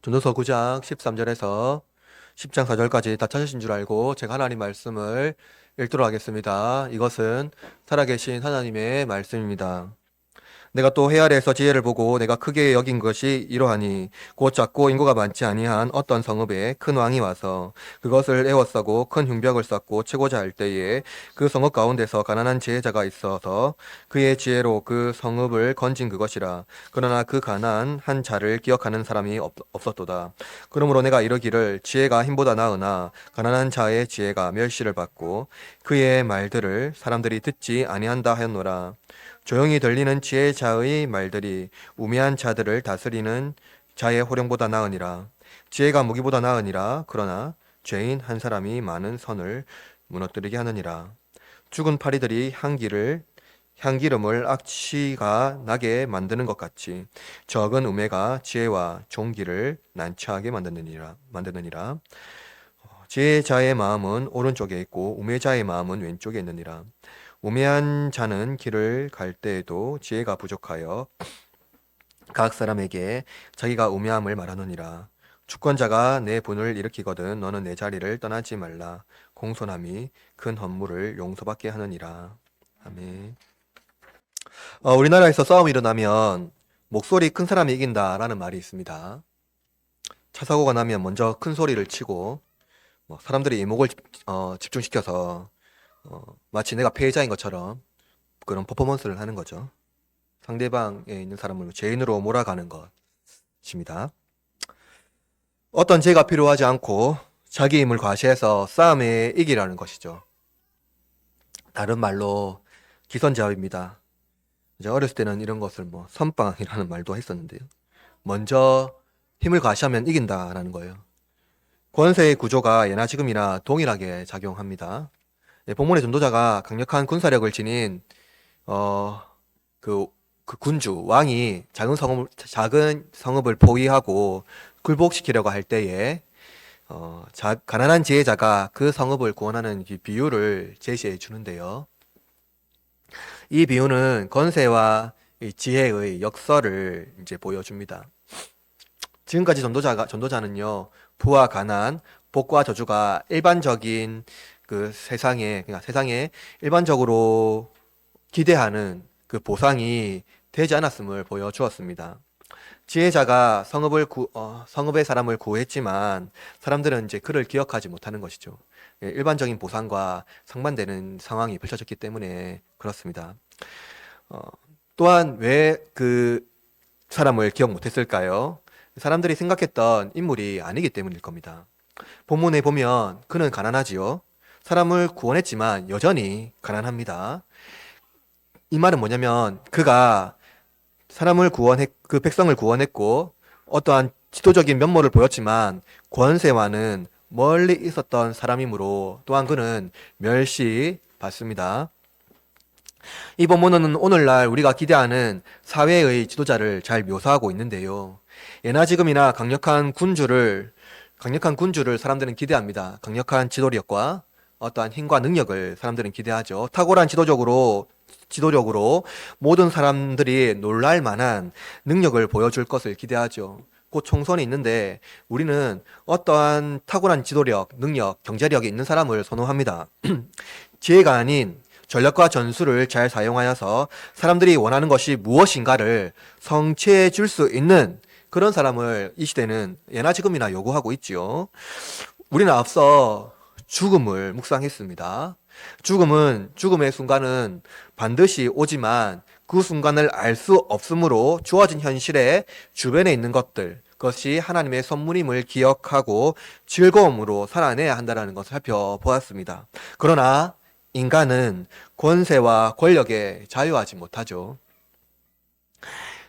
전도서 9장 13절에서 10장 4절까지 다 찾으신 줄 알고 제가 하나님 말씀을 읽도록 하겠습니다. 이것은 살아계신 하나님의 말씀입니다. 내가 또 해 아래에서 지혜를 보고 내가 크게 여긴 것이 이러하니 곧 작고 인구가 많지 아니한 어떤 성읍에 큰 왕이 와서 그것을 에워싸고 큰 흉벽을 쌓고 치고자 할 때에 그 성읍 가운데서 가난한 지혜자가 있어서 그의 지혜로 그 성읍을 건진 그것이라. 그러나 그 가난한 자를 기억하는 사람이 없었도다. 그러므로 내가 이르기를 지혜가 힘보다 나으나 가난한 자의 지혜가 멸시를 받고 그의 말들을 사람들이 듣지 아니한다 하였노라. 조용히 들리는 지혜자의 말들이 우매한 자들을 다스리는 자의 호령보다 나으니라. 지혜가 무기보다 나으니라. 그러나 죄인 한 사람이 많은 선을 무너뜨리게 하느니라. 죽은 파리들이 향기름을 악취가 나게 만드는 것 같이 적은 우매가 지혜와 종기를 난처하게 만드느니라. 지혜자의 마음은 오른쪽에 있고 우매자의 마음은 왼쪽에 있느니라. 우매한 자는 길을 갈 때에도 지혜가 부족하여 각 사람에게 자기가 우매함을 말하느니라. 주권자가 내 분을 일으키거든 너는 내 자리를 떠나지 말라. 공손함이 큰 헌물을 용서받게 하느니라. 아멘. 우리나라에서 싸움이 일어나면 목소리 큰 사람이 이긴다라는 말이 있습니다. 차 사고가 나면 먼저 큰 소리를 치고 사람들이 이목을 집중시켜서 마치 내가 패자인 것처럼 그런 퍼포먼스를 하는 거죠. 상대방에 있는 사람을 죄인으로 몰아가는 것입니다. 어떤 죄가 필요하지 않고 자기 힘을 과시해서 싸움에 이기라는 것이죠. 다른 말로 기선제압입니다. 이제 어렸을 때는 이런 것을 선빵이라는 말도 했었는데요. 먼저 힘을 과시하면 이긴다라는 거예요. 권세의 구조가 예나 지금이나 동일하게 작용합니다. 본문의 전도자가 강력한 군사력을 지닌 그 군주 왕이 작은 성읍을 포위하고 굴복시키려고 할 때에 가난한 지혜자가 그 성읍을 구원하는 비유를 제시해 주는데요. 이 비유는 권세와 지혜의 역설을 이제 보여줍니다. 지금까지 전도자는요, 부와 가난, 복과 저주가 일반적인 그 세상에 일반적으로 기대하는 그 보상이 되지 않았음을 보여주었습니다. 지혜자가 성읍의 사람을 구했지만 사람들은 이제 그를 기억하지 못하는 것이죠. 일반적인 보상과 상반되는 상황이 펼쳐졌기 때문에 그렇습니다. 또한 왜 그 사람을 기억 못했을까요? 사람들이 생각했던 인물이 아니기 때문일 겁니다. 본문에 보면 그는 가난하지요. 사람을 구원했지만 여전히 가난합니다. 이 말은 뭐냐면 그가 그 백성을 구원했고 어떠한 지도적인 면모를 보였지만 권세와는 멀리 있었던 사람이므로 또한 그는 멸시받습니다. 이 본문은 오늘날 우리가 기대하는 사회의 지도자를 잘 묘사하고 있는데요. 예나 지금이나 강력한 군주를 사람들은 기대합니다. 강력한 지도력과 어떠한 힘과 능력을 사람들은 기대하죠. 탁월한 지도력으로 모든 사람들이 놀랄 만한 능력을 보여줄 것을 기대하죠. 곧 총선이 있는데 우리는 어떠한 탁월한 지도력, 능력, 경제력이 있는 사람을 선호합니다. 지혜가 아닌 전략과 전술을 잘 사용하여서 사람들이 원하는 것이 무엇인가를 성취해 줄 수 있는 그런 사람을 이 시대는 예나 지금이나 요구하고 있지요. 우리는 앞서 죽음을 묵상했습니다. 죽음의 순간은 반드시 오지만 그 순간을 알 수 없으므로 주어진 현실에 주변에 있는 그것이 하나님의 선물임을 기억하고 즐거움으로 살아내야 한다는 것을 살펴보았습니다. 그러나 인간은 권세와 권력에 자유하지 못하죠.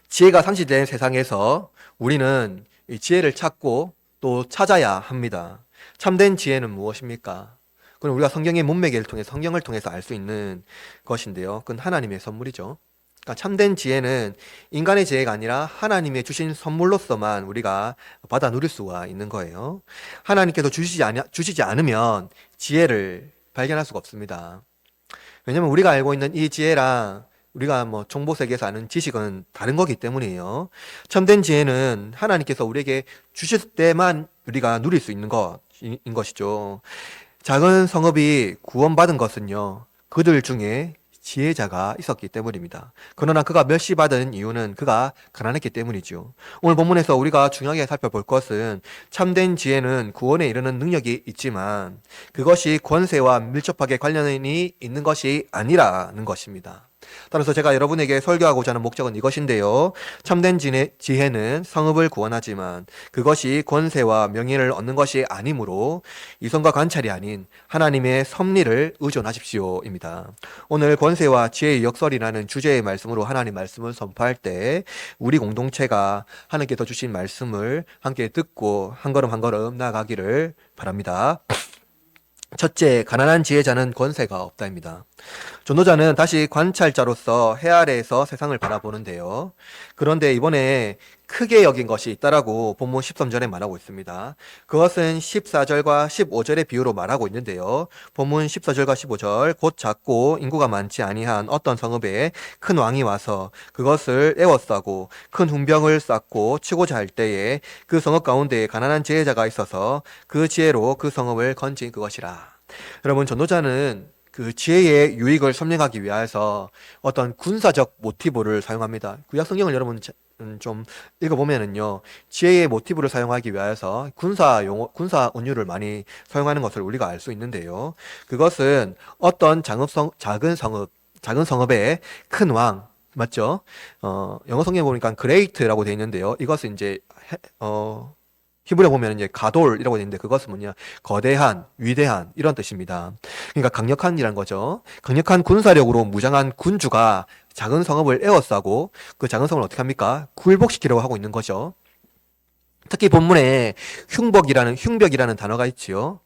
지혜가 상실된 세상에서 우리는 이 지혜를 찾고 또 찾아야 합니다. 참된 지혜는 무엇입니까? 그건 우리가 성경의 문맥을 통해 성경을 통해서 알 수 있는 것인데요. 그건 하나님의 선물이죠. 그러니까 참된 지혜는 인간의 지혜가 아니라 하나님의 주신 선물로서만 우리가 받아 누릴 수가 있는 거예요. 하나님께서 주시지 않으면 지혜를 발견할 수가 없습니다. 왜냐하면 우리가 알고 있는 이 지혜랑 우리가 뭐 정보 세계에서 아는 지식은 다른 거기 때문이에요. 참된 지혜는 하나님께서 우리에게 주실 때만 우리가 누릴 수 있는 것인 것이죠. 작은 성읍이 구원받은 것은요, 그들 중에 지혜자가 있었기 때문입니다. 그러나 그가 멸시받은 이유는 그가 가난했기 때문이죠. 오늘 본문에서 우리가 중요하게 살펴볼 것은 참된 지혜는 구원에 이르는 능력이 있지만 그것이 권세와 밀접하게 관련이 있는 것이 아니라는 것입니다. 따라서 제가 여러분에게 설교하고자 하는 목적은 이것인데요. 참된 지혜는 성읍을 구원하지만 그것이 권세와 명예를 얻는 것이 아니므로 이성과 관찰이 아닌 하나님의 섭리를 의존하십시오입니다. 오늘 권세와 지혜의 역설이라는 주제의 말씀으로 하나님 말씀을 선포할 때 우리 공동체가 하나님께서 주신 말씀을 함께 듣고 한 걸음 한 걸음 나아가기를 바랍니다. 첫째, 가난한 지혜자는 권세가 없다입니다. 전도자는 다시 관찰자로서 해 아래에서 세상을 바라보는데요. 그런데 이번에 크게 여긴 것이 있다라고 본문 13절에 말하고 있습니다. 그것은 14절과 15절의 비유로 말하고 있는데요. 본문 14절과 15절, 곧 작고 인구가 많지 아니한 어떤 성읍에 큰 왕이 와서 그것을 에워싸고 큰 훈병을 쌓고 치고자 할 때에 그 성읍 가운데에 가난한 지혜자가 있어서 그 지혜로 그 성읍을 건진 그것이라. 여러분, 전도자는 그 지혜의 유익을 설명하기 위해서 어떤 군사적 모티브를 사용합니다. 구약 성경을 여러분 좀 읽어보면은요, 지혜의 모티브를 사용하기 위해서 군사 은유를 많이 사용하는 것을 우리가 알 수 있는데요. 그것은 어떤 작은 성읍의 큰 왕, 맞죠? 영어 성경에 보니까 great라고 되어 있는데요. 이것은 이제 히브리어 보면 이제 가돌이라고 되어 있는데 그것은 뭐냐? 거대한, 위대한 이런 뜻입니다. 그러니까 강력한이란 거죠. 강력한 군사력으로 무장한 군주가 작은 성읍을 에워싸고 그 작은 성을 어떻게 합니까? 굴복시키려고 하고 있는 거죠. 특히 본문에 흉벽이라는 단어가 있지요.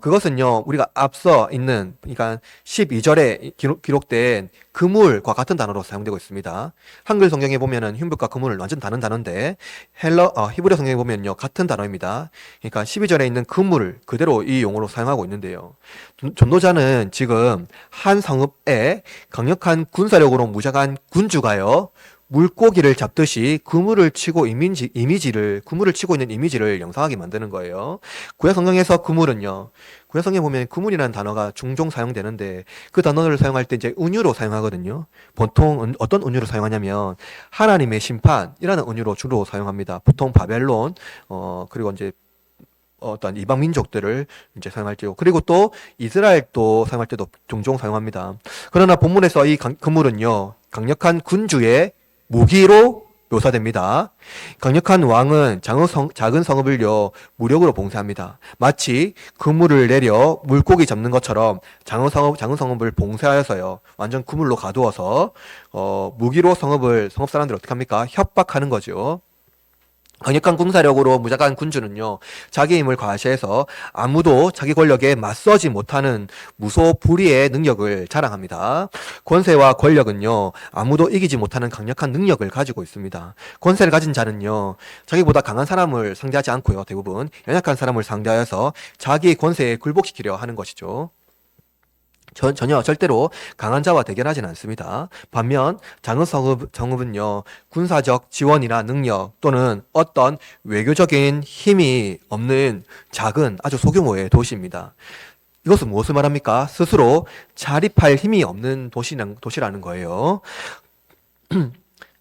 그것은요, 우리가 앞서 있는, 그러니까 12절에 기록된 그물과 같은 단어로 사용되고 있습니다. 한글 성경에 보면은 흉벽과 그물을 완전 다른 단어인데, 히브리어 성경에 보면요, 같은 단어입니다. 그러니까 12절에 있는 그물을 그대로 이 용어로 사용하고 있는데요. 전도자는 지금 한 성읍에 강력한 군사력으로 무장한 군주가요, 물고기를 잡듯이 그물을 치고 그물을 치고 있는 이미지를 영상하게 만드는 거예요. 구약 성경에서 그물은요, 구약 성경에 보면 그물이라는 단어가 종종 사용되는데 그 단어를 사용할 때 이제 은유로 사용하거든요. 보통 어떤 은유로 사용하냐면 하나님의 심판이라는 은유로 주로 사용합니다. 보통 바벨론, 그리고 이제 어떤 이방 민족들을 이제 사용할 때요. 그리고 또 이스라엘도 사용할 때도 종종 사용합니다. 그러나 본문에서 이 그물은요, 강력한 군주의 무기로 묘사됩니다. 강력한 왕은 작은 성읍을요, 무력으로 봉쇄합니다. 마치 그물을 내려 물고기 잡는 것처럼 작은 성읍을 봉쇄하여서요, 완전 그물로 가두어서 무기로 성읍 사람들을 어떻게 합니까? 협박하는 거죠. 강력한 군사력으로 무장한 군주는요, 자기 힘을 과시해서 아무도 자기 권력에 맞서지 못하는 무소불위의 능력을 자랑합니다. 권세와 권력은요, 아무도 이기지 못하는 강력한 능력을 가지고 있습니다. 권세를 가진 자는요, 자기보다 강한 사람을 상대하지 않고요, 대부분 연약한 사람을 상대하여서 자기 권세에 굴복시키려 하는 것이죠. 전혀 절대로 강한 자와 대결하지는 않습니다. 반면 작은 성읍은요, 군사적 지원이나 능력 또는 어떤 외교적인 힘이 없는 작은 아주 소규모의 도시입니다. 이것은 무엇을 말합니까? 스스로 자립할 힘이 없는 도시라는 거예요.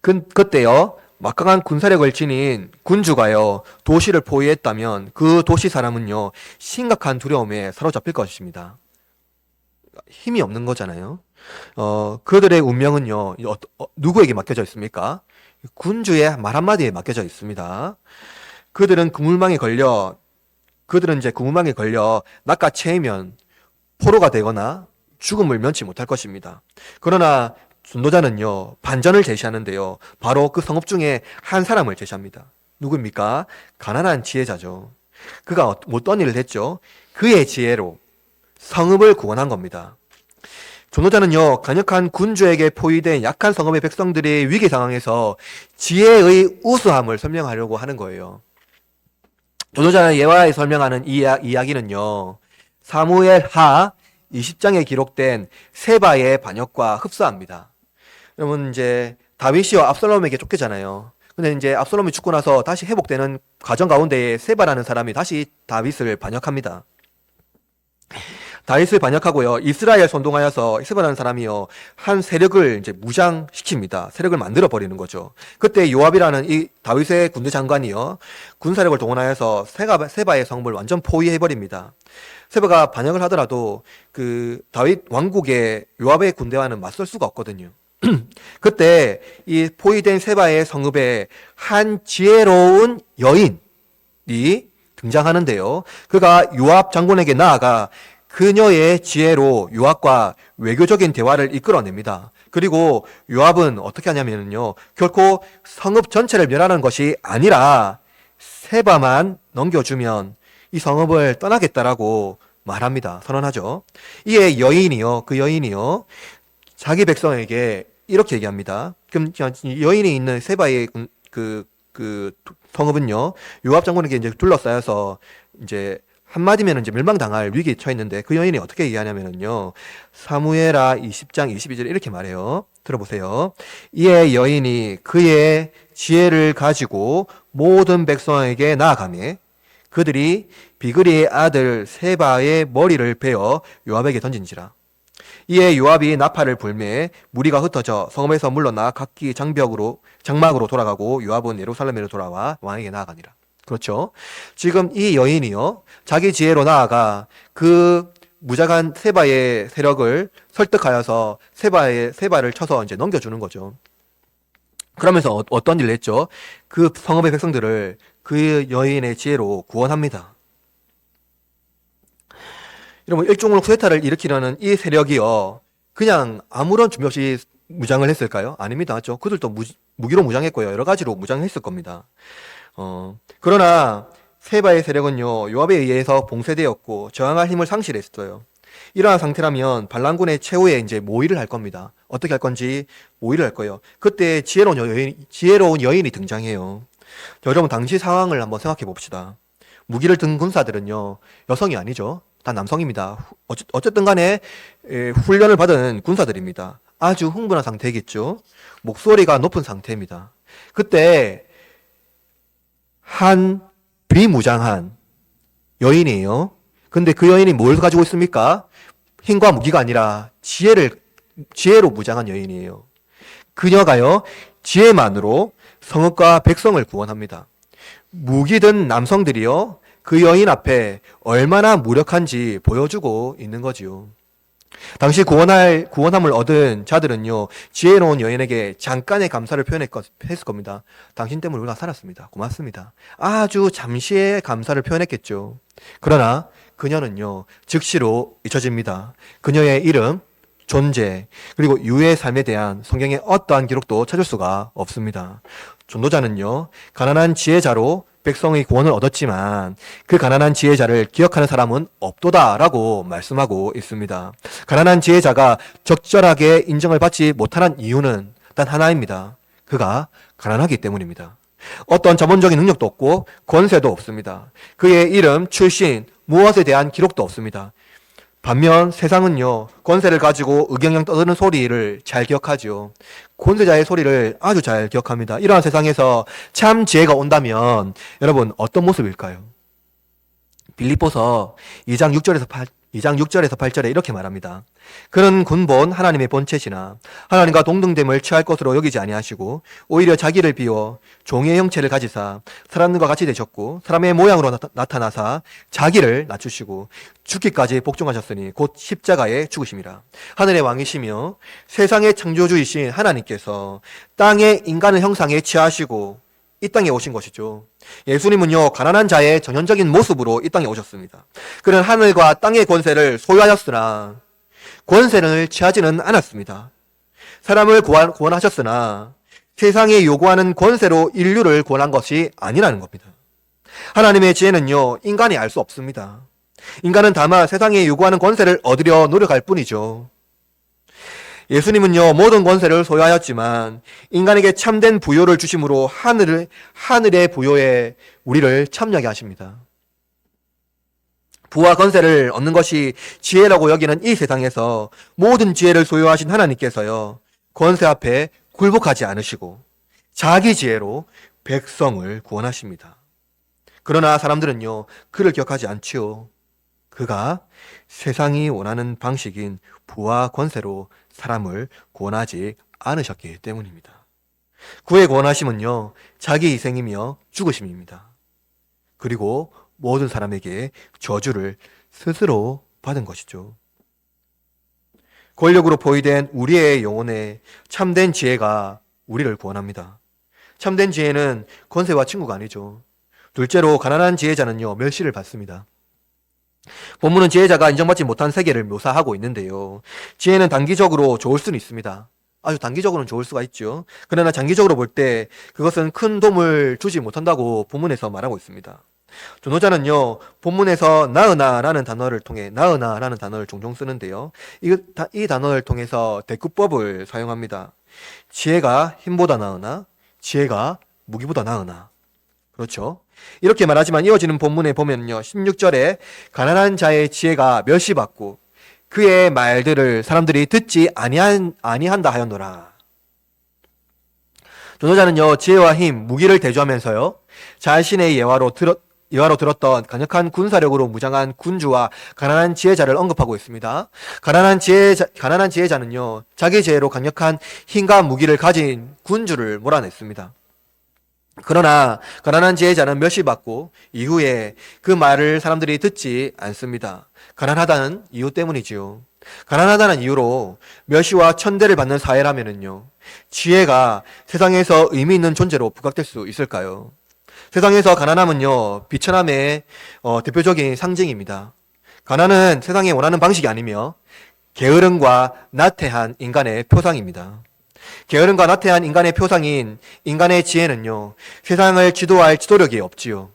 그때요, 막강한 군사력을 지닌 군주가요, 도시를 포위했다면 그 도시 사람은요, 심각한 두려움에 사로잡힐 것입니다. 힘이 없는 거잖아요. 그들의 운명은요, 누구에게 맡겨져 있습니까? 군주의 말 한마디에 맡겨져 있습니다. 그들은 이제 그물망에 걸려 낚아채이면 포로가 되거나 죽음을 면치 못할 것입니다. 그러나 전도자는요, 반전을 제시하는데요, 바로 그 성읍 중에 한 사람을 제시합니다. 누구입니까? 가난한 지혜자죠. 그가 어떤 일을 했죠? 그의 지혜로 성읍을 구원한 겁니다. 전도자는요, 강력한 군주에게 포위된 약한 성읍의 백성들이 위기 상황에서 지혜의 우수함을 설명하려고 하는 거예요. 전도자는 예화에 설명하는 이 이야기는요, 사무엘 하 20장에 기록된 세바의 반역과 흡사합니다. 그러면 이제 다윗이요 압살롬에게 쫓기잖아요. 근데 이제 압살롬이 죽고 나서 다시 회복되는 과정 가운데에 세바라는 사람이 다시 다윗을 반역합니다. 다윗을 반역하고요. 이스라엘 선동하여서 세바라는 사람이요. 한 세력을 이제 무장시킵니다. 세력을 만들어 버리는 거죠. 그때 요압이라는 이 다윗의 군대 장관이요. 군사력을 동원하여서 세바의 성읍을 완전 포위해 버립니다. 세바가 반역을 하더라도 그 다윗 왕국의 요압의 군대와는 맞설 수가 없거든요. 그때 이 포위된 세바의 성읍에 한 지혜로운 여인이 등장하는데요. 그가 요압 장군에게 나아가 그녀의 지혜로 요압과 외교적인 대화를 이끌어냅니다. 그리고 요압은 어떻게 하냐면요. 결코 성읍 전체를 멸하는 것이 아니라 세바만 넘겨주면 이 성읍을 떠나겠다라고 말합니다. 선언하죠. 이에 그 여인이요. 자기 백성에게 이렇게 얘기합니다. 그럼 여인이 있는 세바의 그 성읍은요. 요압 장군에게 이제 둘러싸여서 이제 한마디면 이제 멸망당할 위기에 처했는데 그 여인이 어떻게 얘기하냐면요. 사무엘하 20장 22절에 이렇게 말해요. 들어보세요. 이에 여인이 그의 지혜를 가지고 모든 백성에게 나아가매 그들이 비그리의 아들 세바의 머리를 베어 요압에게 던진지라. 이에 요압이 나팔을 불매 무리가 흩어져 성읍에서 물러나 각기 장막으로 돌아가고 요압은 예루살렘으로 돌아와 왕에게 나아가니라. 그렇죠. 지금 이 여인이요. 자기 지혜로 나아가 그 무장한 세바의 세력을 설득하여서 세바를 쳐서 이제 넘겨주는 거죠. 그러면서 어떤 일을 했죠? 그 성읍의 백성들을 그 여인의 지혜로 구원합니다. 여러분, 일종의 쿠데타를 일으키려는 이 세력이요. 그냥 아무런 준비 없이 무장을 했을까요? 아닙니다. 맞죠? 그들도 무기로 무장했고요. 여러 가지로 무장했을 겁니다. 그러나 세바의 세력은요. 요압에 의해서 봉쇄되었고 저항할 힘을 상실했어요. 이러한 상태라면 반란군의 최후에 이제 모의를 할 겁니다. 어떻게 할 건지 모의를 할 거예요. 그때 지혜로운 여인이 등장해요. 여러분 당시 상황을 한번 생각해 봅시다. 무기를 든 군사들은요. 여성이 아니죠. 다 남성입니다. 어쨌든 간에 훈련을 받은 군사들입니다. 아주 흥분한 상태겠죠. 목소리가 높은 상태입니다. 그때 한 비무장한 여인이에요. 근데 그 여인이 뭘 가지고 있습니까? 힘과 무기가 아니라 지혜로 무장한 여인이에요. 그녀가요, 지혜만으로 성읍과 백성을 구원합니다. 무기든 남성들이요, 그 여인 앞에 얼마나 무력한지 보여주고 있는 거지요. 당시 구원함을 얻은 자들은요, 지혜로운 여인에게 잠깐의 감사를 표현했을 겁니다. 당신 때문에 우리가 살았습니다. 고맙습니다. 아주 잠시의 감사를 표현했겠죠. 그러나 그녀는요, 즉시로 잊혀집니다. 그녀의 이름, 존재, 그리고 유의 삶에 대한 성경의 어떠한 기록도 찾을 수가 없습니다. 전도자는요, 가난한 지혜자로 백성의 구원을 얻었지만 그 가난한 지혜자를 기억하는 사람은 없도다라고 말씀하고 있습니다. 가난한 지혜자가 적절하게 인정을 받지 못하는 이유는 단 하나입니다. 그가 가난하기 때문입니다. 어떤 자본적인 능력도 없고 권세도 없습니다. 그의 이름, 출신, 무엇에 대한 기록도 없습니다. 반면 세상은요, 권세를 가지고 의경영 떠드는 소리를 잘 기억하죠. 권세자의 소리를 아주 잘 기억합니다. 이러한 세상에서 참 지혜가 온다면 여러분 어떤 모습일까요? 빌립보서 2장 6절에서 8절에 이렇게 말합니다. 그는 근본 하나님의 본체시나 하나님과 동등됨을 취할 것으로 여기지 아니하시고 오히려 자기를 비워 종의 형체를 가지사 사람들과 같이 되셨고 사람의 모양으로 나타나사 자기를 낮추시고 죽기까지 복종하셨으니 곧 십자가에 죽으심이라. 하늘의 왕이시며 세상의 창조주이신 하나님께서 땅의 인간의 형상에 취하시고 이 땅에 오신 것이죠. 예수님은요, 가난한 자의 전형적인 모습으로 이 땅에 오셨습니다. 그는 하늘과 땅의 권세를 소유하였으나 권세를 취하지는 않았습니다. 사람을 구원하셨으나 세상에 요구하는 권세로 인류를 구원한 것이 아니라는 겁니다. 하나님의 지혜는요, 인간이 알 수 없습니다. 인간은 다만 세상에 요구하는 권세를 얻으려 노력할 뿐이죠. 예수님은요, 모든 권세를 소유하였지만 인간에게 참된 부요를 주심으로 하늘의 부요에 우리를 참여하게 하십니다. 부와 권세를 얻는 것이 지혜라고 여기는 이 세상에서 모든 지혜를 소유하신 하나님께서요, 권세 앞에 굴복하지 않으시고 자기 지혜로 백성을 구원하십니다. 그러나 사람들은요, 그를 기억하지 않지요. 그가 세상이 원하는 방식인 부와 권세로 사람을 구원하지 않으셨기 때문입니다. 그의 구원하심은요, 자기 희생이며 죽으심입니다. 그리고 모든 사람에게 저주를 스스로 받은 것이죠. 권력으로 포위된 우리의 영혼에 참된 지혜가 우리를 구원합니다. 참된 지혜는 권세와 친구가 아니죠. 둘째로 가난한 지혜자는요, 멸시를 받습니다. 본문은 지혜자가 인정받지 못한 세계를 묘사하고 있는데요. 지혜는 단기적으로 좋을 수는 있습니다. 아주 단기적으로는 좋을 수가 있죠. 그러나 장기적으로 볼 때 그것은 큰 도움을 주지 못한다고 본문에서 말하고 있습니다. 전호자는요, 본문에서 나으나라는 단어를 통해 나으나라는 단어를 종종 쓰는데요. 이 단어를 통해서 대꾸법을 사용합니다. 지혜가 힘보다 나으나 지혜가 무기보다 나으나. 그렇죠. 이렇게 말하지만 이어지는 본문에 보면요, 16절에 가난한 자의 지혜가 멸시받고 그의 말들을 사람들이 듣지 아니한다 하였노라. 전도자는요, 지혜와 힘, 무기를 대조하면서요, 자신의 예화로 들었던 강력한 군사력으로 무장한 군주와 가난한 지혜자를 언급하고 있습니다. 가난한 지혜자는요, 자기 지혜로 강력한 힘과 무기를 가진 군주를 몰아냈습니다. 그러나 가난한 지혜자는 멸시받고 이후에 그 말을 사람들이 듣지 않습니다. 가난하다는 이유 때문이지요. 가난하다는 이유로 멸시와 천대를 받는 사회라면은요, 지혜가 세상에서 의미 있는 존재로 부각될 수 있을까요? 세상에서 가난함은요, 비천함의 대표적인 상징입니다. 가난은 세상에 원하는 방식이 아니며 게으름과 나태한 인간의 표상입니다. 게으름과 나태한 인간의 표상인 인간의 지혜는요, 세상을 지도할 지도력이 없지요.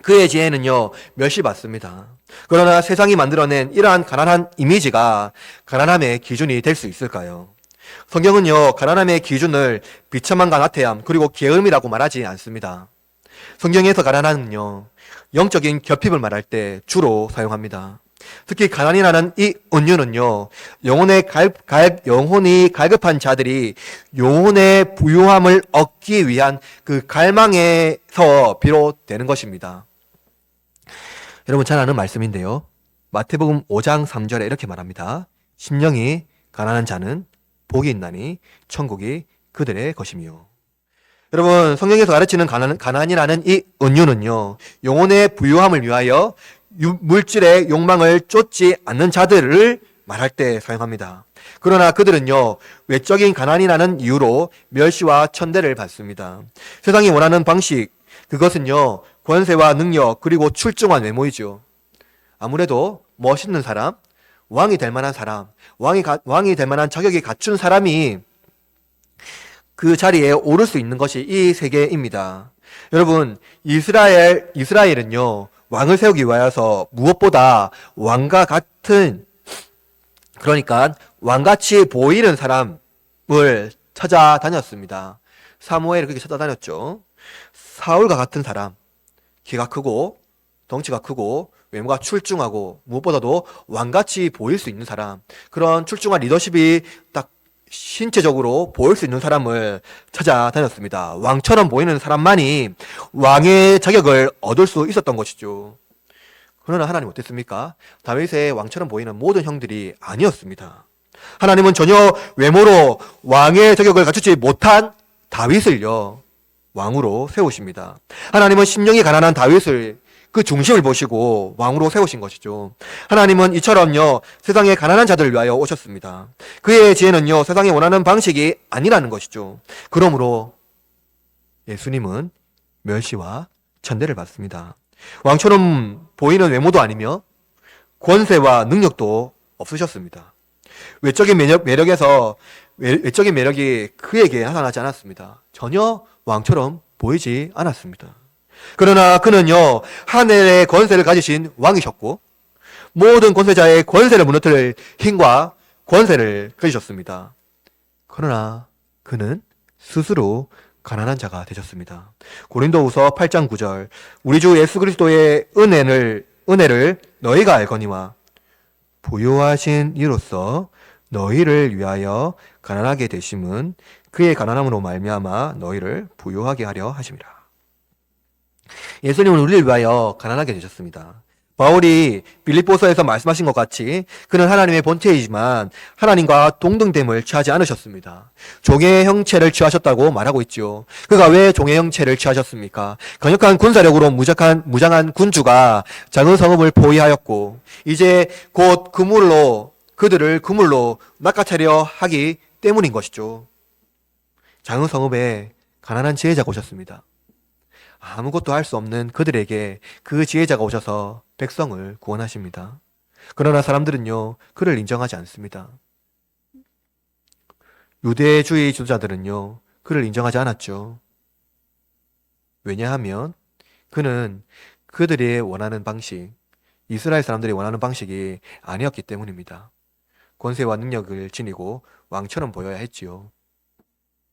그의 지혜는요, 멸시받습니다. 그러나 세상이 만들어낸 이러한 가난한 이미지가 가난함의 기준이 될 수 있을까요? 성경은요, 가난함의 기준을 비참함과 나태함, 그리고 게으름이라고 말하지 않습니다. 성경에서 가난함은요, 영적인 결핍을 말할 때 주로 사용합니다. 특히 가난이라는 이 은유는요, 영혼이 갈급한 자들이 영혼의 부유함을 얻기 위한 그 갈망에서 비롯되는 것입니다. 여러분 잘 아는 말씀인데요, 마태복음 5장 3절에 이렇게 말합니다. 심령이 가난한 자는 복이 있나니 천국이 그들의 것이며. 여러분, 성경에서 가르치는 가난이라는 이 은유는요, 영혼의 부유함을 위하여 물질의 욕망을 쫓지 않는 자들을 말할 때 사용합니다. 그러나 그들은요, 외적인 가난이라는 이유로 멸시와 천대를 받습니다. 세상이 원하는 방식, 그것은요, 권세와 능력, 그리고 출중한 외모이죠. 아무래도 멋있는 사람, 왕이 될 만한 사람, 왕이 될 만한 자격이 갖춘 사람이 그 자리에 오를 수 있는 것이 이 세계입니다. 여러분, 이스라엘은요, 왕을 세우기 위하여서 무엇보다 왕과 같은, 그러니까 왕같이 보이는 사람을 찾아다녔습니다. 사무엘을 그렇게 찾아다녔죠. 사울과 같은 사람, 키가 크고 덩치가 크고 외모가 출중하고 무엇보다도 왕같이 보일 수 있는 사람, 그런 출중한 리더십이 딱 신체적으로 보일 수 있는 사람을 찾아다녔습니다. 왕처럼 보이는 사람만이 왕의 자격을 얻을 수 있었던 것이죠. 그러나 하나님 어땠습니까? 다윗의 왕처럼 보이는 모든 형들이 아니었습니다. 하나님은 전혀 외모로 왕의 자격을 갖추지 못한 다윗을요, 왕으로 세우십니다. 하나님은 심령이 가난한 다윗을 그 중심을 보시고 왕으로 세우신 것이죠. 하나님은 이처럼요, 세상의 가난한 자들을 위하여 오셨습니다. 그의 지혜는요, 세상이 원하는 방식이 아니라는 것이죠. 그러므로 예수님은 멸시와 천대를 받습니다. 왕처럼 보이는 외모도 아니며 권세와 능력도 없으셨습니다. 외적인 매력이 그에게 나타나지 않았습니다. 전혀 왕처럼 보이지 않았습니다. 그러나 그는요, 하늘의 권세를 가지신 왕이셨고 모든 권세자의 권세를 무너뜨릴 힘과 권세를 가지셨습니다. 그러나 그는 스스로 가난한 자가 되셨습니다. 고린도후서 8장 9절, 우리 주 예수 그리스도의 은혜를 너희가 알거니와 부요하신 이로써 너희를 위하여 가난하게 되심은 그의 가난함으로 말미암아 너희를 부유하게 하려 하심이라. 예수님은 우리를 위하여 가난하게 되셨습니다. 바울이 빌립보서에서 말씀하신 것 같이 그는 하나님의 본체이지만 하나님과 동등됨을 취하지 않으셨습니다. 종의 형체를 취하셨다고 말하고 있죠. 그가 왜 종의 형체를 취하셨습니까? 강력한 군사력으로 무장한 군주가 작은 성읍을 포위하였고 이제 곧 그들을 그물로 낚아채려 하기 때문인 것이죠. 작은 성읍에 가난한 지혜자가 오셨습니다. 아무것도 할 수 없는 그들에게 그 지혜자가 오셔서 백성을 구원하십니다. 그러나 사람들은요, 그를 인정하지 않습니다. 유대주의 지도자들은요, 그를 인정하지 않았죠. 왜냐하면 그는 그들이 원하는 방식, 이스라엘 사람들이 원하는 방식이 아니었기 때문입니다. 권세와 능력을 지니고 왕처럼 보여야 했지요.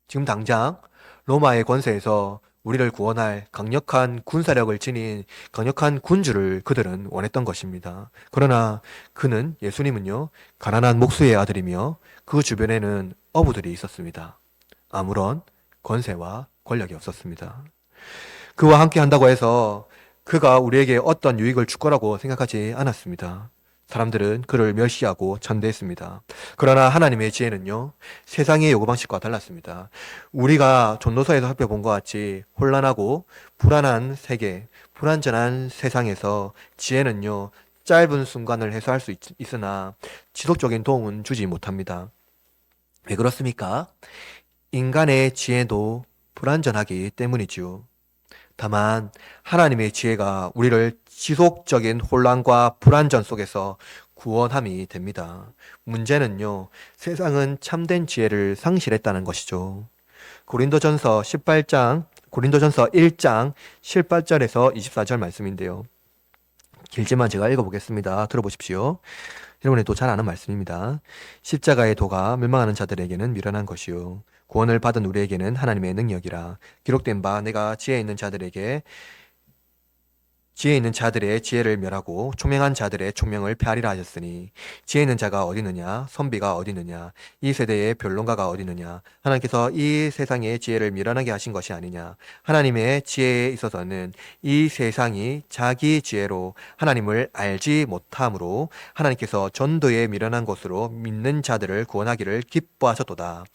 지금 당장 로마의 권세에서 우리를 구원할 강력한 군사력을 지닌 강력한 군주를 그들은 원했던 것입니다. 그러나 예수님은요, 가난한 목수의 아들이며 그 주변에는 어부들이 있었습니다. 아무런 권세와 권력이 없었습니다. 그와 함께 한다고 해서 그가 우리에게 어떤 유익을 줄 거라고 생각하지 않았습니다. 사람들은 그를 멸시하고 천대했습니다. 그러나 하나님의 지혜는요, 세상의 요구 방식과 달랐습니다. 우리가 전도서에서 살펴본 것 같이 혼란하고 불안한 세계, 불완전한 세상에서 지혜는요, 짧은 순간을 해소할 수 있으나 지속적인 도움은 주지 못합니다. 왜 그렇습니까? 인간의 지혜도 불완전하기 때문이지요. 다만 하나님의 지혜가 우리를 지속적인 혼란과 불안전 속에서 구원함이 됩니다. 문제는요, 세상은 참된 지혜를 상실했다는 것이죠. 고린도전서 1장 18절에서 24절 말씀인데요. 길지만 제가 읽어보겠습니다. 들어보십시오. 여러분이 잘 아는 말씀입니다. 십자가의 도가 멸망하는 자들에게는 미련한 것이요 구원을 받은 우리에게는 하나님의 능력이라. 기록된 바 내가 지혜 있는 자들의 지혜를 멸하고 총명한 자들의 총명을 폐하리라 하셨으니 지혜 있는 자가 어디 있느냐, 선비가 어디 있느냐, 이 세대의 변론가가 어디 있느냐. 하나님께서 이 세상의 지혜를 미련하게 하신 것이 아니냐. 하나님의 지혜에 있어서는 이 세상이 자기 지혜로 하나님을 알지 못함으로 하나님께서 전도에 미련한 것으로 믿는 자들을 구원하기를 기뻐하셨도다.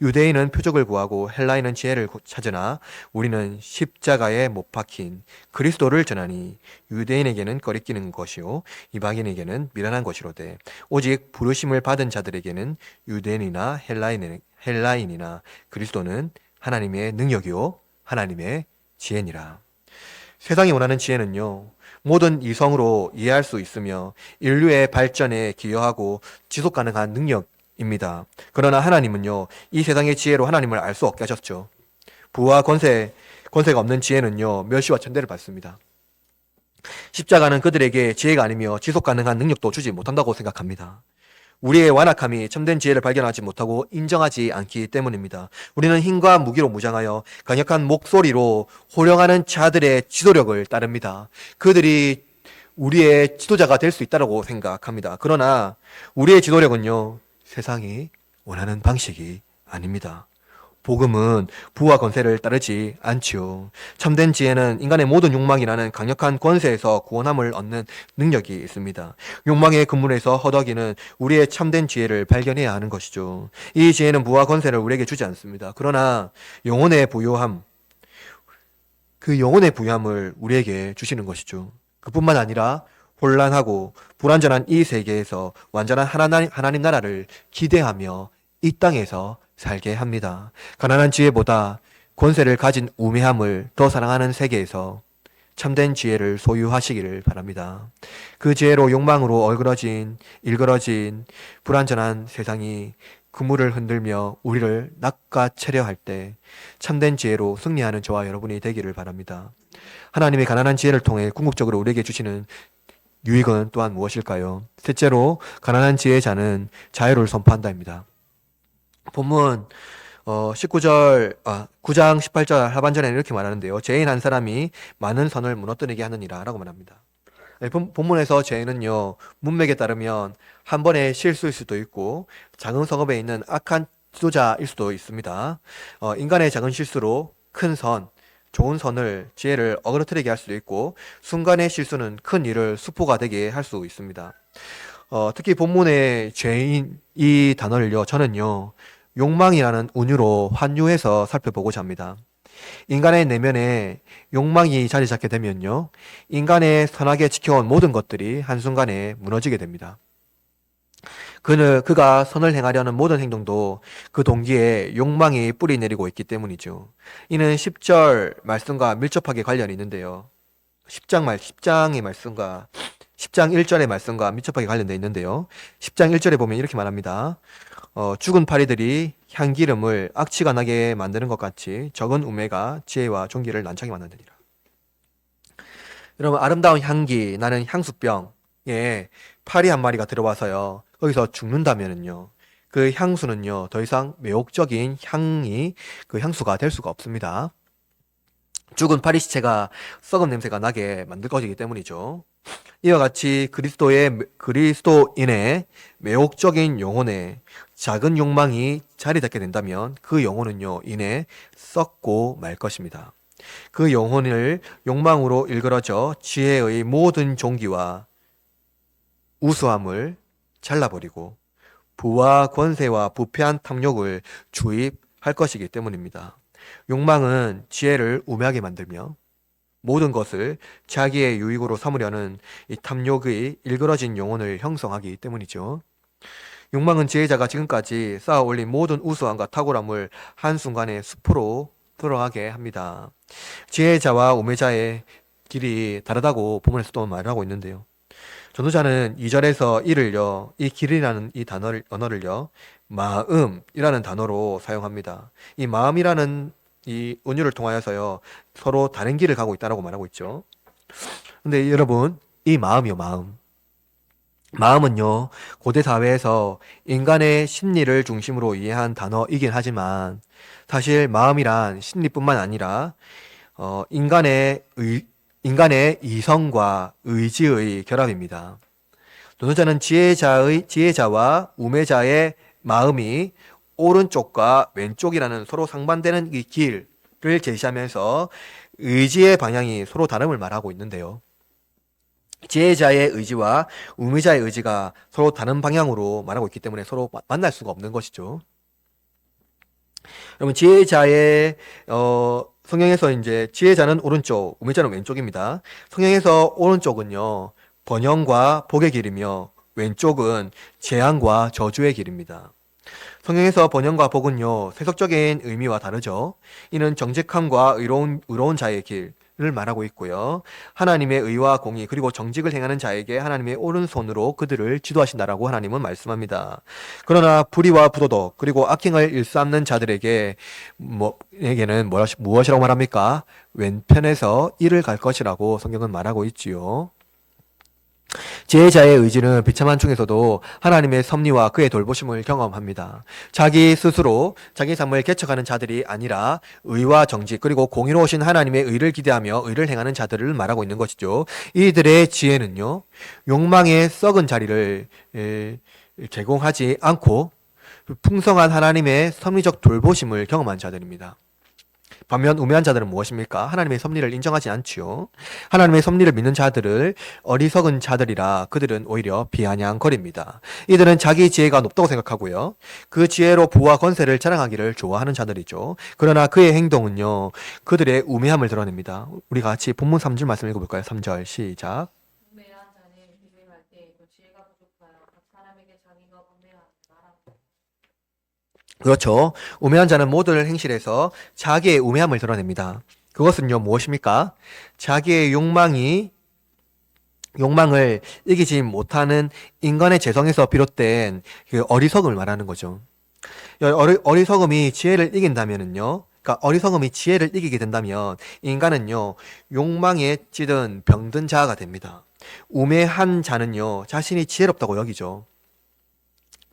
유대인은 표적을 구하고 헬라인은 지혜를 찾으나 우리는 십자가에 못 박힌 그리스도를 전하니 유대인에게는 거리끼는 것이요 이방인에게는 미련한 것이로되 오직 부르심을 받은 자들에게는 유대인이나 헬라인이나 그리스도는 하나님의 능력이요 하나님의 지혜니라. 세상이 원하는 지혜는요, 모든 이성으로 이해할 수 있으며 인류의 발전에 기여하고 지속 가능한 능력입니다. 그러나 하나님은요, 이 세상의 지혜로 하나님을 알 수 없게 하셨죠. 부와 권세가 없는 지혜는요, 멸시와 천대를 받습니다. 십자가는 그들에게 지혜가 아니며 지속 가능한 능력도 주지 못한다고 생각합니다. 우리의 완악함이 참된 지혜를 발견하지 못하고 인정하지 않기 때문입니다. 우리는 힘과 무기로 무장하여 강력한 목소리로 호령하는 자들의 지도력을 따릅니다. 그들이 우리의 지도자가 될 수 있다고 생각합니다. 그러나 우리의 지도력은요, 세상이 원하는 방식이 아닙니다. 복음은 부와 권세를 따르지 않지요. 참된 지혜는 인간의 모든 욕망이라는 강력한 권세에서 구원함을 얻는 능력이 있습니다. 욕망의 그물에서 허덕이는 우리의 참된 지혜를 발견해야 하는 것이죠. 이 지혜는 부와 권세를 우리에게 주지 않습니다. 그러나 영혼의 부요함, 그 영혼의 부요함을 우리에게 주시는 것이죠. 그뿐만 아니라 혼란하고 불완전한 이 세계에서 완전한 하나님 나라를 기대하며 이 땅에서 살게 합니다. 가난한 지혜보다 권세를 가진 우매함을 더 사랑하는 세계에서 참된 지혜를 소유하시기를 바랍니다. 그 지혜로 욕망으로 일그러진 불완전한 세상이 그물을 흔들며 우리를 낚아채려 할 때 참된 지혜로 승리하는 저와 여러분이 되기를 바랍니다. 하나님의 가난한 지혜를 통해 궁극적으로 우리에게 주시는 유익은 또한 무엇일까요? 셋째로 가난한 지혜자는 자유를 선포한다입니다. 본문 9장 18절 하반절에는 이렇게 말하는데요. 죄인 한 사람이 많은 선을 무너뜨리게 하느니라 라고 말합니다. 네, 본문에서 죄는요, 문맥에 따르면 한 번의 실수일 수도 있고, 작은 성읍에 있는 악한 지도자일 수도 있습니다. 인간의 작은 실수로 큰 선, 좋은 선을, 지혜를 어그러뜨리게 할 수도 있고, 순간의 실수는 큰 일을 수포가 되게 할 수 있습니다. 특히 본문의 죄인 이 단어를요, 저는요, 욕망이라는 운유로 환유해서 살펴보고자 합니다. 인간의 내면에 욕망이 자리 잡게 되면요, 인간의 선하게 지켜온 모든 것들이 한순간에 무너지게 됩니다. 그가 선을 행하려는 모든 행동도 그 동기에 욕망이 뿌리 내리고 있기 때문이죠. 이는 10절 말씀과 밀접하게 관련이 있는데요. 10장의 말씀과 10장 1절의 말씀과 밀접하게 관련되어 있는데요. 10장 1절에 보면 이렇게 말합니다. 죽은 파리들이 향기름을 악취가 나게 만드는 것 같이 적은 우매가 지혜와 존귀를 난처하게 만드니라. 여러분, 아름다운 향기 나는 향수병에 파리 한 마리가 들어와서요, 거기서 죽는다면은요, 그 향수는요, 더 이상 매혹적인 그 향수가 될 수가 없습니다. 죽은 파리 시체가 썩은 냄새가 나게 만들 것이기 때문이죠. 이와 같이 그리스도인의 매혹적인 영혼에 작은 욕망이 자리 잡게 된다면 그 영혼은요, 이내 썩고 말 것입니다. 그 영혼을 욕망으로 일그러져 지혜의 모든 종기와 우수함을 잘라버리고 부와 권세와 부패한 탐욕을 주입할 것이기 때문입니다. 욕망은 지혜를 우매하게 만들며 모든 것을 자기의 유익으로 삼으려는 이 탐욕의 일그러진 영혼을 형성하기 때문이죠. 욕망은 지혜자가 지금까지 쌓아 올린 모든 우수함과 탁월함을 한순간에 수포로 들어가게 합니다. 지혜자와 우매자의 길이 다르다고 본문에서도 말하고 있는데요. 전도자는 2절에서 이 길이라는 이 언어를요, 마음이라는 단어로 사용합니다. 이 마음이라는 이 은유를 통하여서요, 서로 다른 길을 가고 있다라고 말하고 있죠. 근데 여러분, 이 마음이요, 마음은요, 고대 사회에서 인간의 심리를 중심으로 이해한 단어이긴 하지만, 사실 마음이란 심리뿐만 아니라, 인간의 이성과 의지의 결합입니다. 전도자는 지혜자와 우매자의 마음이 오른쪽과 왼쪽이라는 서로 상반되는 이 길을 제시하면서 의지의 방향이 서로 다름을 말하고 있는데요. 지혜자의 의지와 우매자의 의지가 서로 다른 방향으로 말하고 있기 때문에 서로 만날 수가 없는 것이죠. 여러분, 성경에서 이제 지혜자는 오른쪽, 우매자는 왼쪽입니다. 성경에서 오른쪽은요, 번영과 복의 길이며 왼쪽은 재앙과 저주의 길입니다. 성경에서 번영과 복은요, 세속적인 의미와 다르죠. 이는 정직함과 의로운 자의 길을 말하고 있고요. 하나님의 의와 공의 그리고 정직을 행하는 자에게 하나님의 오른손으로 그들을 지도하신다라고 하나님은 말씀합니다. 그러나 불의와 부도덕 그리고 악행을 일삼는 자들에게는 무엇이라고 말합니까? 왼편에서 이를 갈 것이라고 성경은 말하고 있지요. 지혜자의 의지는 비참한 중에서도 하나님의 섭리와 그의 돌보심을 경험합니다. 자기 스스로 자기 삶을 개척하는 자들이 아니라 의와 정직 그리고 공의로우신 하나님의 의를 기대하며 의를 행하는 자들을 말하고 있는 것이죠. 이들의 지혜는요, 욕망의 썩은 자리를 제공하지 않고 풍성한 하나님의 섭리적 돌보심을 경험한 자들입니다. 반면 우매한 자들은 무엇입니까? 하나님의 섭리를 인정하지 않지요. 하나님의 섭리를 믿는 자들을 어리석은 자들이라 그들은 오히려 비아냥거립니다. 이들은 자기 지혜가 높다고 생각하고요, 그 지혜로 부와 권세를 자랑하기를 좋아하는 자들이죠. 그러나 그의 행동은요, 그들의 우매함을 드러냅니다. 우리 같이 본문 3절 말씀 읽어볼까요? 3절 시작. 우매한 자는 비밀할 때 그 지혜가 부족하여 각 사람에게 자기가 분배하는 말합니다. 그렇죠. 우매한 자는 모든 행실에서 자기의 우매함을 드러냅니다. 그것은요, 무엇입니까? 자기의 욕망을 이기지 못하는 인간의 재성에서 비롯된 그 어리석음을 말하는 거죠. 어리석음이 지혜를 이긴다면은요, 그러니까 어리석음이 지혜를 이기게 된다면 인간은요, 욕망에 찌든 병든 자가 됩니다. 우매한 자는요, 자신이 지혜롭다고 여기죠.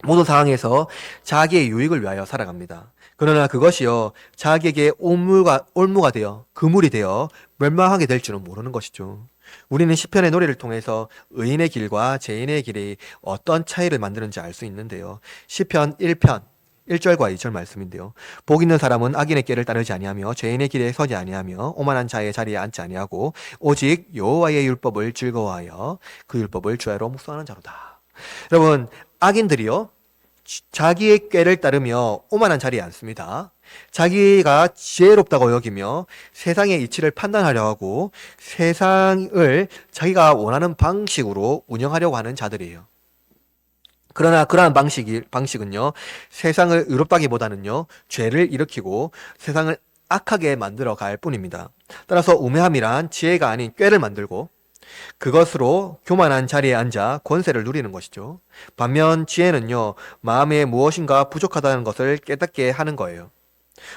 모든 상황에서 자기의 유익을 위하여 살아갑니다. 그러나 그것이요, 자기에게 올무가 되어 그물이 되어 멸망하게 될 줄은 모르는 것이죠. 우리는 시편의 노래를 통해서 의인의 길과 죄인의 길이 어떤 차이를 만드는지 알 수 있는데요. 시편 1편 1절과 2절 말씀인데요. 복 있는 사람은 악인의 길을 따르지 아니하며 죄인의 길에 서지 아니하며 오만한 자의 자리에 앉지 아니하고 오직 여호와의 율법을 즐거워하여 그 율법을 주야로 묵상하는 자로다. 여러분, 악인들이요, 자기의 꾀를 따르며 오만한 자리에 앉습니다. 자기가 지혜롭다고 여기며 세상의 이치를 판단하려 하고 세상을 자기가 원하는 방식으로 운영하려고 하는 자들이에요. 그러나 그러한 방식은요, 세상을 의롭다기보다는요, 죄를 일으키고 세상을 악하게 만들어 갈 뿐입니다. 따라서 우매함이란 지혜가 아닌 꾀를 만들고 그것으로 교만한 자리에 앉아 권세를 누리는 것이죠. 반면 지혜는요, 마음에 무엇인가 부족하다는 것을 깨닫게 하는 거예요.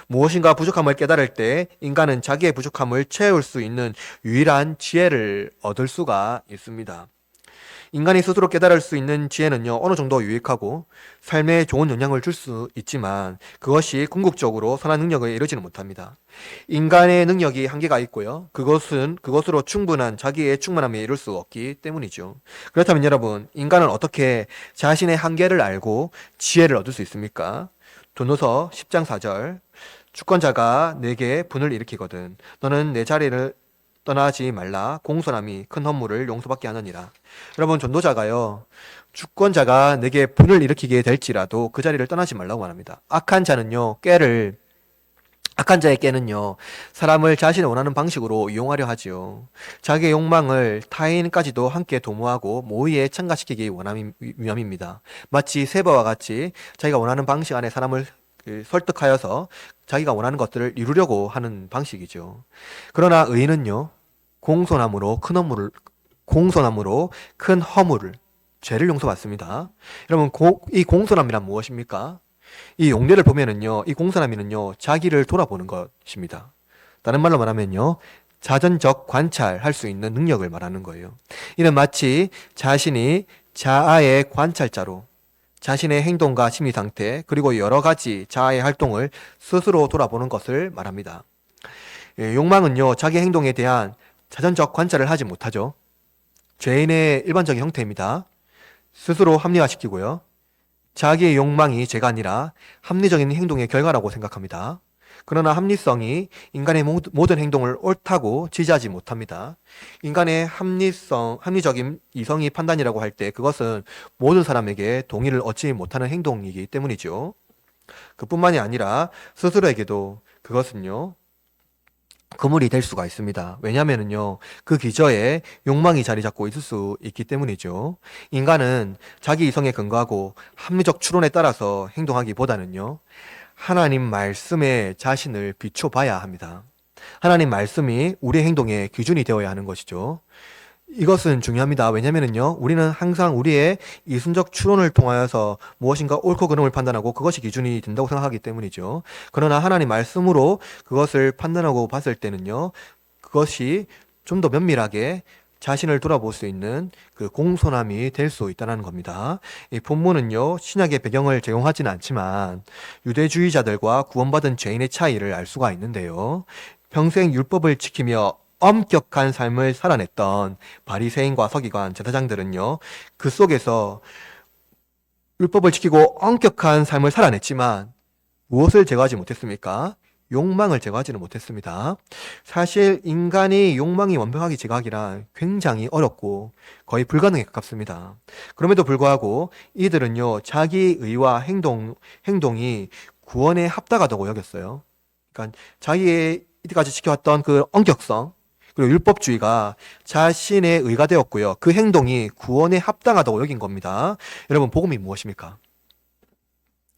무엇인가 부족함을 깨달을 때 인간은 자기의 부족함을 채울 수 있는 유일한 지혜를 얻을 수가 있습니다. 인간이 스스로 깨달을 수 있는 지혜는요, 어느 정도 유익하고 삶에 좋은 영향을 줄 수 있지만 그것이 궁극적으로 선한 능력에 이르지는 못합니다. 인간의 능력이 한계가 있고요. 그것으로 충분한 자기의 충만함에 이룰 수 없기 때문이죠. 그렇다면 여러분, 인간은 어떻게 자신의 한계를 알고 지혜를 얻을 수 있습니까? 도노서 10장 4절, 주권자가 내게 분을 일으키거든 너는 내 자리를 떠나지 말라. 공손함이 큰 허물을 용서받게 하느니라. 여러분, 전도자가요, 주권자가 내게 분을 일으키게 될지라도 그 자리를 떠나지 말라고 말합니다. 악한 자의 깨는요, 사람을 자신이 원하는 방식으로 이용하려 하지요. 자기의 욕망을 타인까지도 함께 도모하고 모의에 참가시키기 위함입니다. 마치 세바와 같이 자기가 원하는 방식 안에 사람을 설득하여서 자기가 원하는 것들을 이루려고 하는 방식이죠. 그러나 의인은요, 공손함으로 큰 허물을, 죄를 용서받습니다. 여러분, 이 공손함이란 무엇입니까? 이 용례를 보면은요, 이 공손함이는요, 자기를 돌아보는 것입니다. 다른 말로 말하면요, 자전적 관찰할 수 있는 능력을 말하는 거예요. 이는 마치 자신이 자아의 관찰자로 자신의 행동과 심리 상태, 그리고 여러 가지 자아의 활동을 스스로 돌아보는 것을 말합니다. 욕망은요, 자기 행동에 대한 자전적 관찰을 하지 못하죠. 죄인의 일반적인 형태입니다. 스스로 합리화시키고요. 자기의 욕망이 죄가 아니라 합리적인 행동의 결과라고 생각합니다. 그러나 합리성이 인간의 모든 행동을 옳다고 지지하지 못합니다. 인간의 합리적인 이성이 판단이라고 할 때 그것은 모든 사람에게 동의를 얻지 못하는 행동이기 때문이죠. 그뿐만이 아니라 스스로에게도 그것은요, 그물이 될 수가 있습니다. 왜냐하면요, 그 기저에 욕망이 자리 잡고 있을 수 있기 때문이죠. 인간은 자기 이성에 근거하고 합리적 추론에 따라서 행동하기보다는요, 하나님 말씀에 자신을 비춰봐야 합니다. 하나님 말씀이 우리의 행동의 기준이 되어야 하는 것이죠. 이것은 중요합니다. 왜냐면은요, 우리는 항상 우리의 이순적 추론을 통하여서 무엇인가 옳고 그름을 판단하고 그것이 기준이 된다고 생각하기 때문이죠. 그러나 하나님 말씀으로 그것을 판단하고 봤을 때는요, 그것이 좀 더 면밀하게 자신을 돌아볼 수 있는 그 공손함이 될 수 있다는 겁니다. 이 본문은요, 신약의 배경을 제공하지는 않지만 유대주의자들과 구원받은 죄인의 차이를 알 수가 있는데요. 평생 율법을 지키며 엄격한 삶을 살아냈던 바리새인과 서기관, 제사장들은요, 그 속에서 율법을 지키고 엄격한 삶을 살아냈지만 무엇을 제거하지 못했습니까? 욕망을 제거하지는 못했습니다. 사실 인간이 욕망이 완벽하게 제거하기란 굉장히 어렵고 거의 불가능에 가깝습니다. 그럼에도 불구하고 이들은요, 자기 의와 행동이 구원에 합당하다고 여겼어요. 그러니까 자기의 이때까지 지켜왔던 그 엄격성, 그리고 율법주의가 자신의 의가 되었고요. 그 행동이 구원에 합당하다고 여긴 겁니다. 여러분, 복음이 무엇입니까?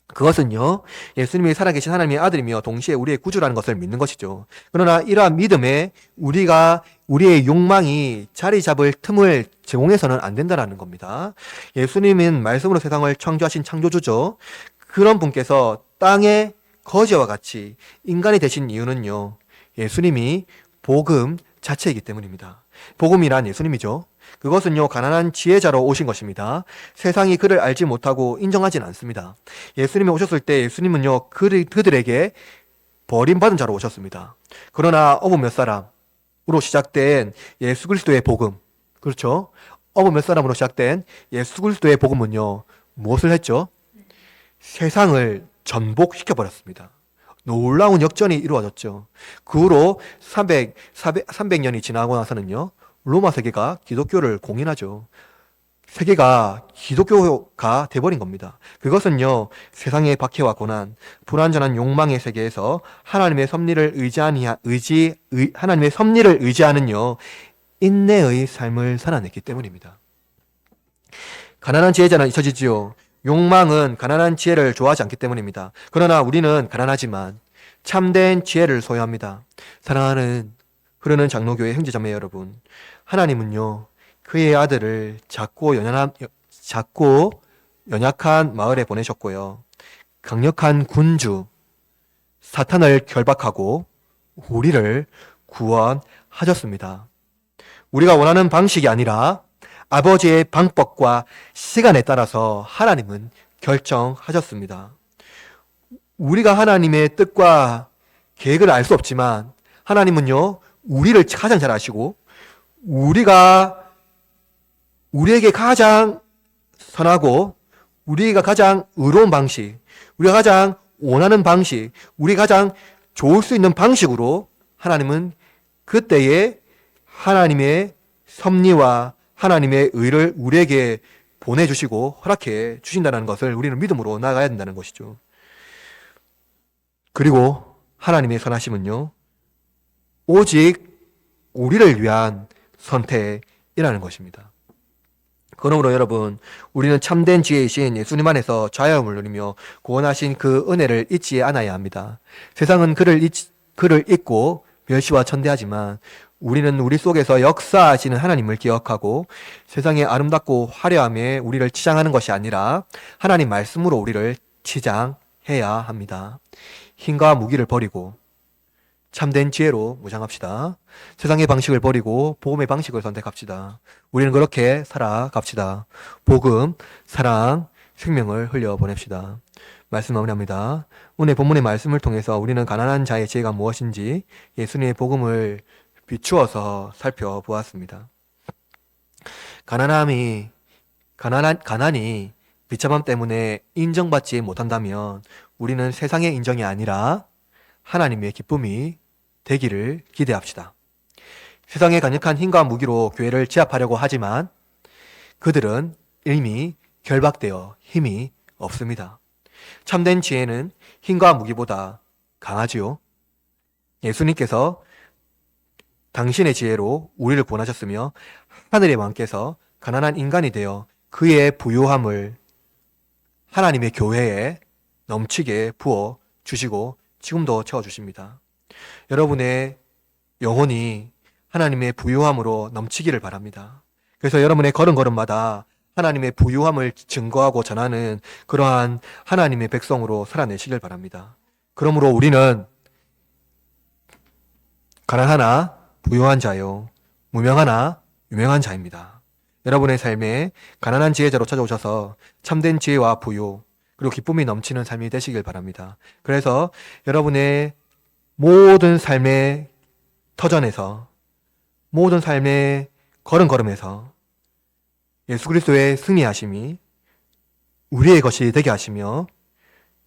그것은요, 예수님이 살아계신 하나님의 아들이며 동시에 우리의 구주라는 것을 믿는 것이죠. 그러나 이러한 믿음에 우리의 욕망이 자리 잡을 틈을 제공해서는 안 된다는 겁니다. 예수님은 말씀으로 세상을 창조하신 창조주죠. 그런 분께서 땅의 거지와 같이 인간이 되신 이유는요, 예수님이 복음 자체이기 때문입니다. 복음이란 예수님이죠. 그것은요, 가난한 지혜자로 오신 것입니다. 세상이 그를 알지 못하고 인정하진 않습니다. 예수님이 오셨을 때 예수님은요, 그들에게 버림받은 자로 오셨습니다. 그러나 어부 몇 사람, 시작된 예수 그리스도의 복음, 그렇죠? 어부 몇 사람으로 시작된 예수 그리스도의 복음은요, 무엇을 했죠? 세상을 전복시켜 버렸습니다. 놀라운 역전이 이루어졌죠. 그 후로 300년이 지나고 나서는요, 로마 세계가 기독교를 공인하죠. 세계가 기독교가 돼버린 겁니다. 그것은요, 세상의 박해와 고난, 불완전한 욕망의 세계에서 하나님의 섭리를 하나님의 섭리를 의지하는요, 인내의 삶을 살아냈기 때문입니다. 가난한 지혜자는 잊혀지지요. 욕망은 가난한 지혜를 좋아하지 않기 때문입니다. 그러나 우리는 가난하지만 참된 지혜를 소유합니다. 사랑하는 흐르는 장로교회 형제자매 여러분, 하나님은요, 그의 아들을 작고 연약한 마을에 보내셨고요, 강력한 군주 사탄을 결박하고 우리를 구원하셨습니다. 우리가 원하는 방식이 아니라 아버지의 방법과 시간에 따라서 하나님은 결정하셨습니다. 우리가 하나님의 뜻과 계획을 알 수 없지만 하나님은요, 우리를 가장 잘 아시고 우리에게 가장 선하고 우리가 가장 의로운 방식, 우리가 가장 원하는 방식, 우리가 가장 좋을 수 있는 방식으로 하나님은 그때에 하나님의 섭리와 하나님의 의를 우리에게 보내주시고 허락해 주신다는 것을 우리는 믿음으로 나아가야 된다는 것이죠. 그리고 하나님의 선하심은요, 오직 우리를 위한 선택이라는 것입니다. 그러므로 여러분, 우리는 참된 지혜이신 예수님 안에서 자유함을 누리며 구원하신 그 은혜를 잊지 않아야 합니다. 세상은 그를 잊고 멸시와 천대하지만 우리는 우리 속에서 역사하시는 하나님을 기억하고 세상의 아름답고 화려함에 우리를 치장하는 것이 아니라 하나님 말씀으로 우리를 치장해야 합니다. 힘과 무기를 버리고 참된 지혜로 무장합시다. 세상의 방식을 버리고 복음의 방식을 선택합시다. 우리는 그렇게 살아갑시다. 복음, 사랑, 생명을 흘려보냅시다. 말씀 마무리합니다. 오늘 본문의 말씀을 통해서 우리는 가난한 자의 지혜가 무엇인지 예수님의 복음을 비추어서 살펴보았습니다. 가난이 비참함 때문에 인정받지 못한다면 우리는 세상의 인정이 아니라 하나님의 기쁨이 되기를 기대합시다. 세상의 강력한 힘과 무기로 교회를 제압하려고 하지만 그들은 이미 결박되어 힘이 없습니다. 참된 지혜는 힘과 무기보다 강하지요. 예수님께서 당신의 지혜로 우리를 구원하셨으며 하늘의 왕께서 가난한 인간이 되어 그의 부요함을 하나님의 교회에 넘치게 부어 주시고 지금도 채워주십니다. 여러분의 영혼이 하나님의 부요함으로 넘치기를 바랍니다. 그래서 여러분의 걸음걸음마다 하나님의 부요함을 증거하고 전하는 그러한 하나님의 백성으로 살아내시길 바랍니다. 그러므로 우리는 가난하나 부요한 자요, 무명하나 유명한 자입니다. 여러분의 삶에 가난한 지혜자로 찾아오셔서 참된 지혜와 부요, 그리고 기쁨이 넘치는 삶이 되시길 바랍니다. 그래서 여러분의 모든 삶의 터전에서, 모든 삶의 걸음걸음에서 예수 그리스도의 승리하심이 우리의 것이 되게 하시며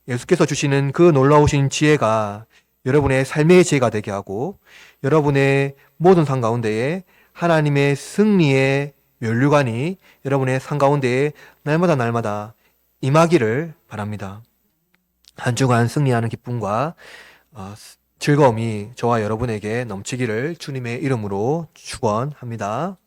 예수께서 주시는 그 놀라우신 지혜가 여러분의 삶의 지혜가 되게 하고 여러분의 모든 삶 가운데에 하나님의 승리의 면류관이 여러분의 삶 가운데에 날마다 임하기를 바랍니다. 한 주간 승리하는 기쁨과 즐거움이 저와 여러분에게 넘치기를 주님의 이름으로 축원합니다.